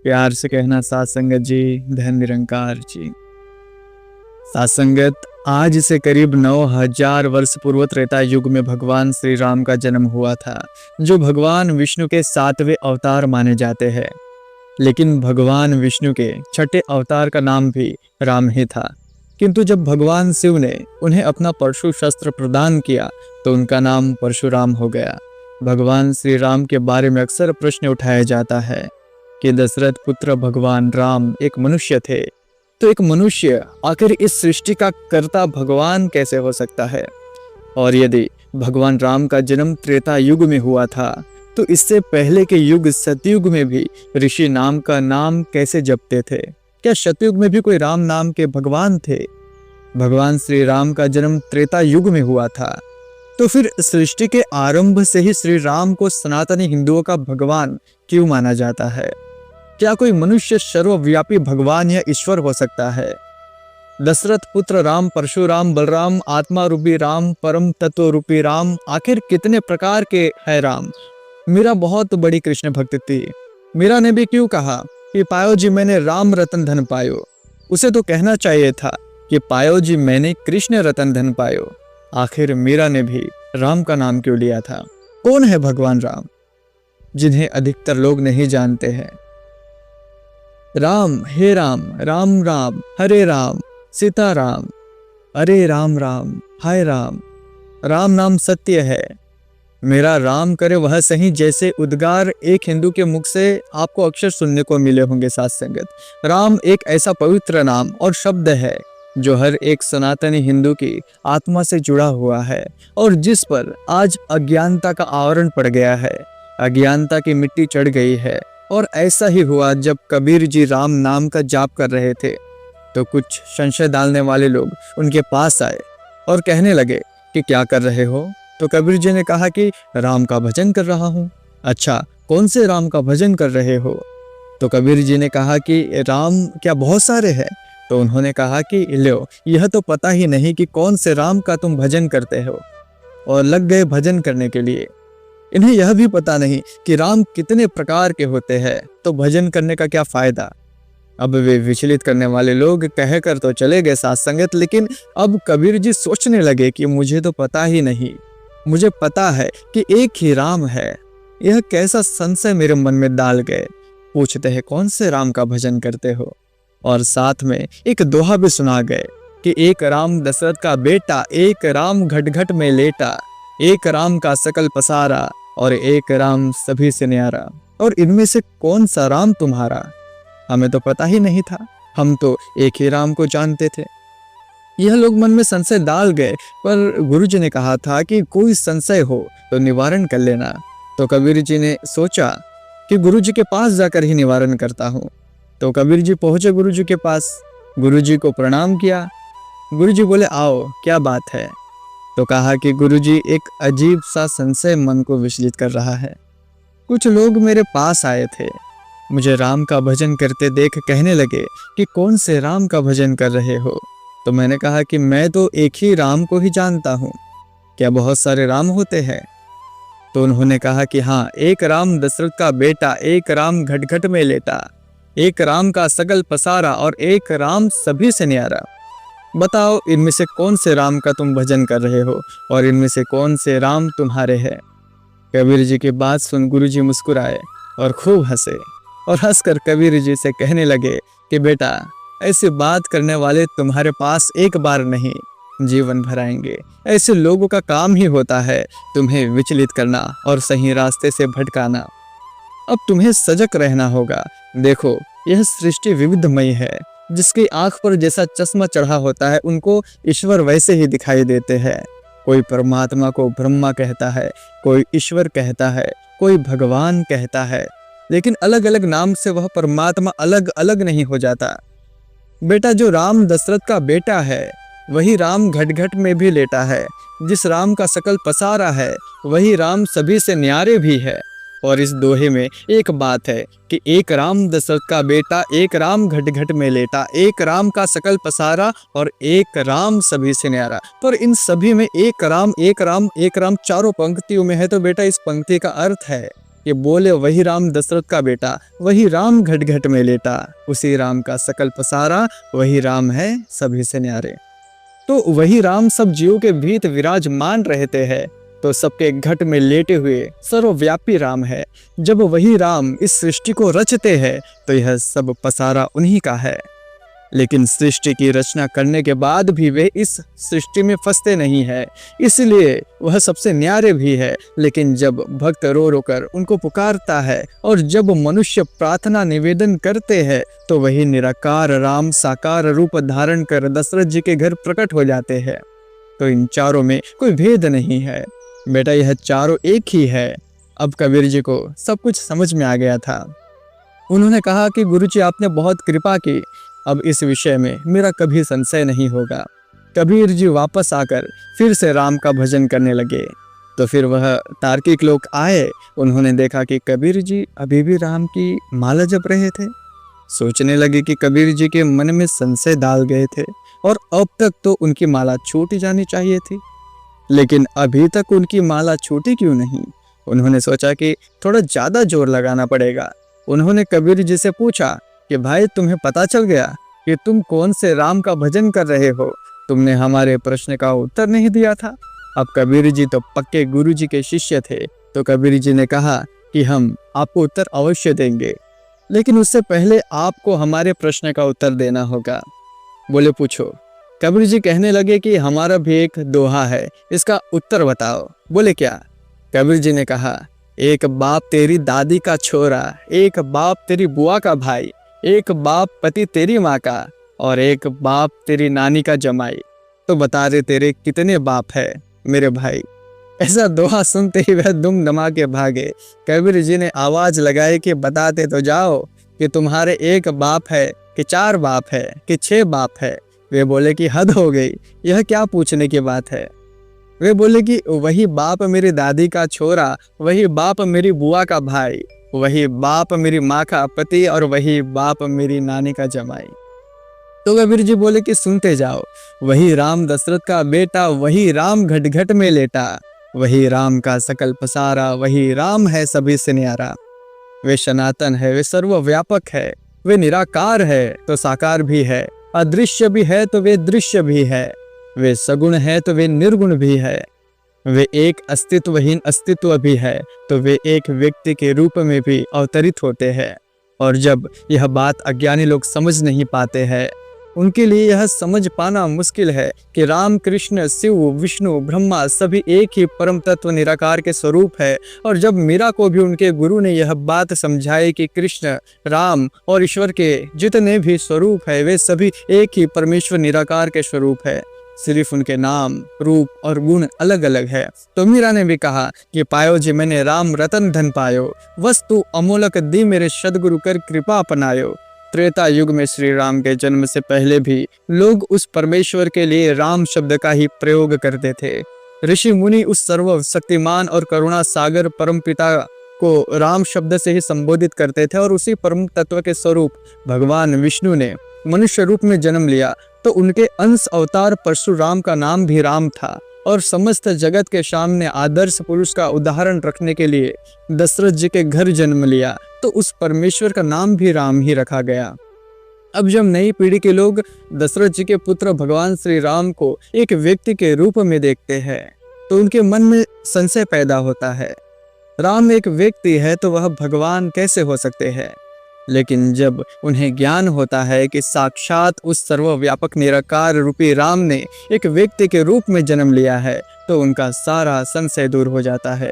प्यार से कहना साथ संगत जी, धन निरंकार जी। साथ संगत, आज से करीब 9000 वर्ष पूर्व त्रेता युग में भगवान श्री राम का जन्म हुआ था, जो भगवान विष्णु के 7वें अवतार माने जाते हैं। लेकिन भगवान विष्णु के छठे अवतार का नाम भी राम ही था, किंतु जब भगवान शिव ने उन्हें अपना परशु शस्त्र प्रदान किया तो उनका नाम परशुराम हो गया। भगवान श्री राम के बारे में अक्सर प्रश्न उठाया जाता है कि दशरथ पुत्र भगवान राम एक मनुष्य थे, तो एक मनुष्य आखिर इस सृष्टि का कर्ता भगवान कैसे हो सकता है? और यदि भगवान राम का जन्म त्रेता युग में हुआ था, तो इससे पहले के युग सतयुग में भी ऋषि नाम का नाम कैसे जपते थे? क्या सतयुग में भी कोई राम नाम के भगवान थे? भगवान श्री राम का जन्म त्रेता युग में हुआ था, तो फिर सृष्टि के आरंभ से ही श्री राम को सनातनी हिंदुओं का भगवान क्यों माना जाता है? क्या कोई मनुष्य सर्वव्यापी भगवान या ईश्वर हो सकता है? दशरथ पुत्र राम, परशुराम, बलराम, आत्मा रूपी राम, परम तत्व रूपी राम, आखिर कितने प्रकार के है राम? मीरा बहुत बड़ी कृष्ण भक्त थी। मीरा ने भी क्यों कहा कि पायो जी मैंने राम रतन धन पायो? उसे तो कहना चाहिए था कि पायो जी मैंने कृष्ण रतन धन पायो। आखिर मीरा ने भी राम का नाम क्यों लिया था? कौन है भगवान राम, जिन्हें अधिकतर लोग नहीं जानते हैं? राम, हे राम, राम राम, हरे राम, सीता राम, अरे राम राम, हाय राम। राम नाम सत्य है, मेरा राम करे वह सही, जैसे उद्गार एक हिंदू के मुख से आपको अक्सर सुनने को मिले होंगे। साथ संगत, राम एक ऐसा पवित्र नाम और शब्द है जो हर एक सनातनी हिंदू की आत्मा से जुड़ा हुआ है और जिस पर आज अज्ञानता का आवरण पड़ गया है, अज्ञानता की मिट्टी चढ़ गई है। और ऐसा ही हुआ जब कबीर जी राम नाम का जाप कर रहे थे, तो कुछ संशय डालने वाले लोग उनके पास आए और कहने लगे कि क्या कर रहे हो? तो कबीर जी ने कहा कि राम का भजन कर रहा हूँ। अच्छा, कौन से राम का भजन कर रहे हो? तो कबीर जी ने कहा कि राम क्या बहुत सारे हैं? तो उन्होंने कहा कि लो, यह तो पता ही नहीं कि कौन से राम का तुम भजन करते हो, और लग गए भजन करने के लिए। इन्हें यह भी पता नहीं कि राम कितने प्रकार के होते हैं, तो भजन करने का क्या फायदा? अब वे विचलित करने वाले लोग कहकर तो चले गए साथ संगत, लेकिन अब कबीर जी सोचने लगे कि मुझे तो पता ही नहीं, मुझे पता है कि एक ही राम है। यह कैसा संशय मेरे मन में डाल गए। पूछते हैं कौन से राम का भजन करते हो? और साथ में एक दोहा भी सुना गए कि एक राम दशरथ का बेटा, एक राम घट घट में लेटा, एक राम का सकल पसारा, और एक राम सभी से न्यारा। और इनमें से कौन सा राम तुम्हारा? हमें तो पता ही नहीं था, हम तो एक ही राम को जानते थे। यह लोग मन में संशय डाल गए, पर गुरुजी ने कहा था कि कोई संशय हो तो निवारण कर लेना। तो कबीर जी ने सोचा कि गुरुजी के पास जाकर ही निवारण करता हूँ। तो कबीर जी पहुंचे गुरुजी के पास, गुरुजी को प्रणाम किया। गुरुजी बोले, आओ, क्या बात है? तो कहा कि गुरुजी, एक अजीब सा संशय मन को विचलित कर रहा है। कुछ लोग मेरे पास आए थे, मुझे राम का भजन करते देख कहने लगे कि कौन से राम का भजन कर रहे हो? तो मैंने कहा कि मैं तो एक ही राम को ही जानता हूँ, क्या बहुत सारे राम होते हैं? तो उन्होंने कहा कि हाँ, एक राम दशरथ का बेटा, एक राम घट घट में लेटा, एक राम का सकल पसारा, और एक राम सभी से न्यारा। बताओ, इनमें से कौन से राम का तुम भजन कर रहे हो और इनमें से कौन से राम तुम्हारे हैं? कबीर जी की बात सुन गुरुजी मुस्कुराए और खूब हंसे, और हंसकर कबीर जी से कहने लगे कि बेटा, ऐसी बात करने वाले तुम्हारे पास एक बार नहीं, जीवन भर आएंगे। ऐसे लोगों का काम ही होता है तुम्हें विचलित करना और सही रास्ते से भटकाना। अब तुम्हें सजग रहना होगा। देखो, यह सृष्टि विविधमयी है। जिसकी आंख पर जैसा चश्मा चढ़ा होता है, उनको ईश्वर वैसे ही दिखाई देते हैं। कोई परमात्मा को ब्रह्मा कहता है, कोई ईश्वर कहता है, कोई भगवान कहता है, लेकिन अलग अलग नाम से वह परमात्मा अलग अलग नहीं हो जाता। बेटा, जो राम दशरथ का बेटा है, वही राम घट घट में भी लेटा है। जिस राम का सकल पसारा है, वही राम सभी से न्यारे भी है। और इस दोहे में एक बात है कि एक राम दशरथ का बेटा, एक राम घट घट में लेटा, एक राम का सकल पसारा, और एक राम सभी से न्यारा। पर इन सभी में एक राम, एक राम, एक राम चारों पंक्तियों में है। तो बेटा, इस पंक्ति का अर्थ है कि बोले वही राम दशरथ का बेटा, वही राम घट घट में लेटा, उसी राम का सकल पसारा, वही राम है सभी से न्यारे। तो वही राम सब जीवों के भीत विराजमान रहते हैं, तो सबके घट में लेटे हुए सर्वव्यापी राम है। जब वही राम इस सृष्टि को रचते हैं तो यह सब पसारा उन्हीं का है। लेकिन सृष्टि की रचना करने के बाद भी वे इस सृष्टि में फंसते नहीं है, इसलिए वह सबसे न्यारे भी है। लेकिन जब भक्त रो रो कर उनको पुकारता है और जब मनुष्य प्रार्थना निवेदन करते हैं तो वही निराकार राम साकार रूप धारण कर दशरथ जी के घर प्रकट हो जाते हैं। तो इन चारों में कोई भेद नहीं है बेटा, यह चारों एक ही है। अब कबीर जी को सब कुछ समझ में आ गया था। उन्होंने कहा कि गुरुजी आपने बहुत कृपा की, अब इस विषय में मेरा कभी संशय नहीं होगा। कबीर जी वापस आकर फिर से राम का भजन करने लगे। तो फिर वह तार्किक लोग आए, उन्होंने देखा कि कबीर जी अभी भी राम की माला जप रहे थे। सोचने लगे कि कबीर जी के मन में संशय डाल गए थे और अब तक तो उनकी माला छूट जानी चाहिए थी, लेकिन अभी तक उनकी माला छूटी क्यों नहीं। उन्होंने सोचा कि थोड़ा ज़्यादा जोर लगाना पड़ेगा। उन्होंने कबीर जी से पूछा कि भाई तुम्हें पता चल गया कि तुम कौन से राम का भजन कर रहे हो, तुमने हमारे प्रश्न का उत्तर नहीं दिया था। अब कबीर जी तो पक्के गुरु जी के शिष्य थे, तो कबीर जी ने कहा कि हम आपको उत्तर अवश्य देंगे, लेकिन उससे पहले आपको हमारे प्रश्न का उत्तर देना होगा। बोले पूछो। कबीर जी कहने लगे कि हमारा भी एक दोहा है, इसका उत्तर बताओ। बोले क्या। कबीर जी ने कहा, एक बाप तेरी दादी का छोरा, एक बाप तेरी बुआ का भाई, एक बाप पति तेरी माँ का, और एक बाप तेरी नानी का जमाई। तो बता रहे तेरे कितने बाप है मेरे भाई। ऐसा दोहा सुनते ही वह दुम दमा के भागे। कबीर जी ने आवाज लगाई कि बताते तो जाओ कि तुम्हारे एक बाप है कि 4 बाप है कि 6 बाप है। वे बोले कि हद हो गई, यह क्या पूछने की बात है। वे बोले कि वही बाप मेरी दादी का छोरा, वही बाप मेरी बुआ का भाई, वही बाप मेरी माँ का पति, और वही बाप मेरी नानी का जमाई। तो कबीर जी बोले कि सुनते जाओ। वही राम दशरथ का बेटा, वही राम घट घट में लेटा, वही राम का सकल पसारा, वही राम है सभी से न्यारा। वे सनातन है, वे सर्वव्यापक है, वे निराकार है तो साकार भी है, अदृश्य भी है तो वे दृश्य भी है, वे सगुण है तो वे निर्गुण भी है, वे एक अस्तित्वहीन अस्तित्व भी है तो वे एक व्यक्ति के रूप में भी अवतरित होते हैं। और जब यह बात अज्ञानी लोग समझ नहीं पाते हैं, उनके लिए यह समझ पाना मुश्किल है कि राम कृष्ण शिव विष्णु ब्रह्मा सभी एक ही परम तत्व निराकार के स्वरूप है। और जब मीरा को भी उनके गुरु ने यह बात समझाई कि कृष्ण राम और ईश्वर के जितने भी स्वरूप है वे सभी एक ही परमेश्वर निराकार के स्वरूप है, सिर्फ उनके नाम रूप और गुण अलग अलग है। तो मीरा ने भी कहा कि पायो जी मैंने राम रतन धन पायो, वस्तु अमोलक दी मेरे सदगुरु कर कृपा अपनायो। त्रेता युग में श्री राम के जन्म से पहले भी लोग उस परमेश्वर के लिए राम शब्द का ही प्रयोग करते थे। ऋषि मुनि उस सर्वशक्तिमान और करुणा सागर परम पिता को राम शब्द से ही संबोधित करते थे। और उसी परम तत्व के स्वरूप भगवान विष्णु ने मनुष्य रूप में जन्म लिया तो उनके अंश अवतार परशुराम का नाम भी राम था। और समस्त जगत के सामने आदर्श पुरुष का उदाहरण रखने के लिए दशरथ जी के घर जन्म लिया तो उस परमेश्वर का नाम भी राम ही रखा गया। अब जब नई पीढ़ी के लोग दशरथ जी के पुत्र भगवान श्री राम को एक व्यक्ति के रूप में देखते हैं तो उनके मन में संशय पैदा होता है, राम एक व्यक्ति है तो वह भगवान कैसे हो सकते हैं। लेकिन जब उन्हें ज्ञान होता है कि साक्षात उस सर्वव्यापक निराकार रूपी राम ने एक व्यक्ति के रूप में जन्म लिया है तो उनका सारा संशय दूर हो जाता है।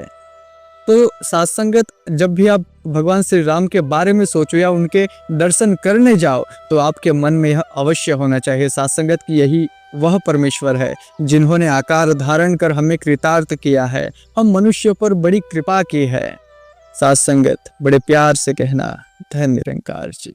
तो साथ संगत, जब भी आप भगवान श्री राम के बारे में सोचो या उनके दर्शन करने जाओ तो आपके मन में यह अवश्य होना चाहिए साथ संगत कि यही वह परमेश्वर है जिन्होंने आकार धारण कर हमें कृतार्थ किया है, हम मनुष्यों पर बड़ी कृपा की है। साथ संगत, बड़े प्यार से कहना, धन्य निरंकार जी।